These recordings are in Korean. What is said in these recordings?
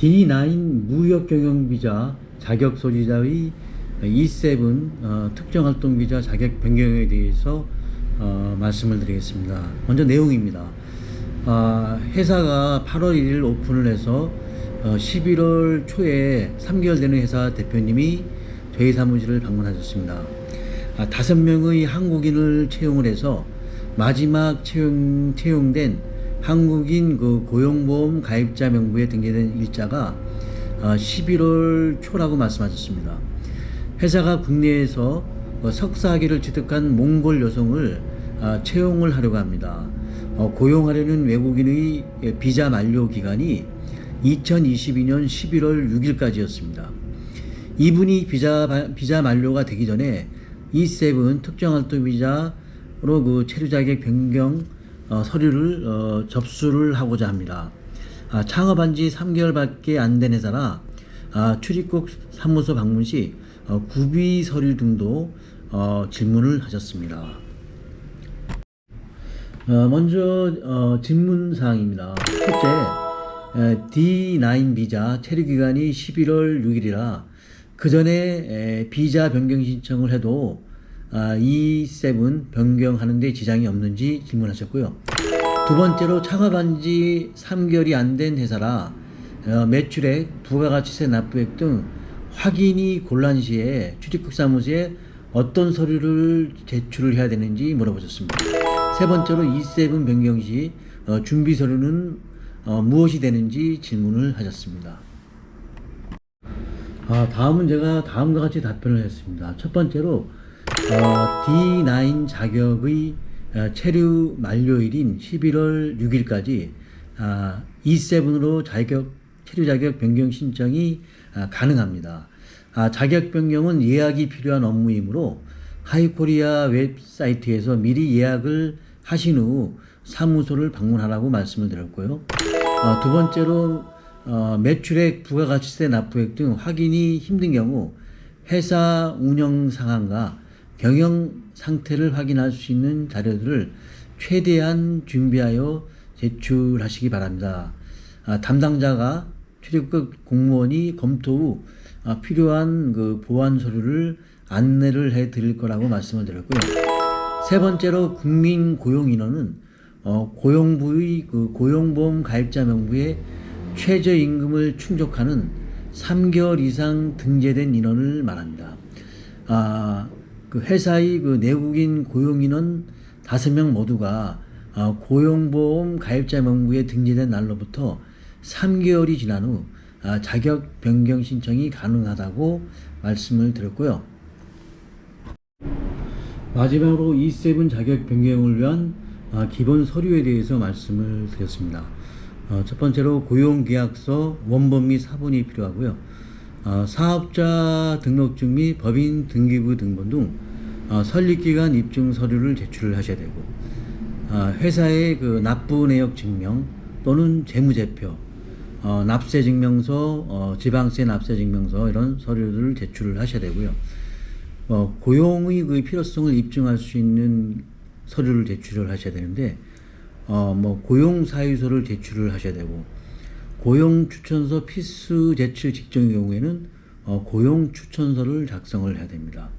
D9 무역경영비자 자격소지자의 E7 특정활동비자 자격 변경에 대해서 말씀을 드리겠습니다. 먼저 내용입니다. 회사가 8월 1일 오픈을 해서 11월 초에 3개월 되는 회사 대표님이 저희 사무실을 방문하셨습니다. 5명의 한국인을 채용을 해서 마지막 채용된 한국인 고용보험 가입자 명부에 등재된 일자가 11월 초라고 말씀하셨습니다. 회사가 국내에서 석사학위를 취득한 몽골 여성을 채용을 하려고 합니다. 고용하려는 외국인의 비자 만료 기간이 2022년 11월 6일까지였습니다. 이분이 비자 만료가 되기 전에 E7 특정활동 비자로 체류 자격 변경 서류를 접수를 하고자 합니다. 창업한 지 3개월밖에 안 된 회사라 출입국 사무소 방문 시 구비 서류 등도 질문을 하셨습니다. 먼저 질문사항입니다. 첫째, D9 비자 체류 기간이 11월 6일이라 그 전에 비자 변경 신청을 해도 E7 변경하는데 지장이 없는지 질문하셨고요. 두 번째로 창업한 지 3개월이 안 된 회사라 매출액, 부가가치세 납부액 등 확인이 곤란 시에 출입국 사무소에 어떤 서류를 제출을 해야 되는지 물어보셨습니다. 세 번째로 E7 변경 시 준비 서류는 무엇이 되는지 질문을 하셨습니다. 다음은 제가 다음과 같이 답변을 했습니다. 첫 번째로 D9 자격의 체류 만료일인 11월 6일까지 E7으로 체류 자격 변경 신청이 가능합니다. 자격 변경은 예약이 필요한 업무이므로 하이코리아 웹사이트에서 미리 예약을 하신 후 사무소를 방문하라고 말씀을 드렸고요. 두 번째로 매출액, 부가가치세 납부액 등 확인이 힘든 경우 회사 운영 상황과 경영 상태를 확인할 수 있는 자료들을 최대한 준비하여 제출하시기 바랍니다. 담당자가 출입국 공무원이 검토 후 필요한 보완 서류를 안내를 해 드릴 거라고 말씀을 드렸고요. 세 번째로 국민 고용인원은 고용부의 고용보험 가입자 명부에 최저임금을 충족하는 3개월 이상 등재된 인원을 말합니다. 회사의 내국인 고용인원 5명 모두가 고용보험 가입자 명부에 등재된 날로부터 3개월이 지난 후 자격 변경 신청이 가능하다고 말씀을 드렸고요. 마지막으로 E7 자격 변경을 위한 기본 서류에 대해서 말씀을 드렸습니다. 첫 번째로 고용계약서 원본 및 사본이 필요하고요. 사업자 등록증 및 법인 등기부 등본 등 설립기간 입증 서류를 제출을 하셔야 되고, 회사의 납부 내역 증명 또는 재무제표, 납세증명서, 지방세 납세증명서 이런 서류를 제출을 하셔야 되고요. 고용의 필요성을 입증할 수 있는 서류를 제출을 하셔야 되는데, 고용사유서를 제출을 하셔야 되고, 고용추천서 필수 제출 직전의 경우에는 고용추천서를 작성을 해야 됩니다.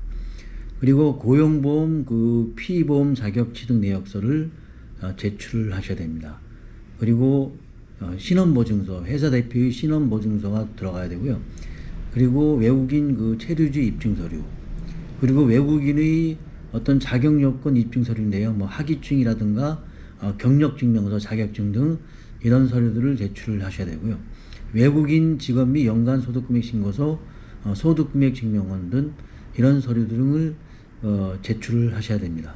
그리고 고용보험 피보험 자격 취득 내역서를 제출을 하셔야 됩니다. 그리고 신원보증서, 회사 대표의 신원보증서가 들어가야 되고요. 그리고 외국인 체류지 입증서류, 그리고 외국인의 어떤 자격요건 입증서류인데요. 학위증이라든가 경력증명서, 자격증 등 이런 서류들을 제출을 하셔야 되고요. 외국인 직업 및 연간 소득금액 신고서, 소득금액 증명원 등 이런 서류 등을 제출을 하셔야 됩니다.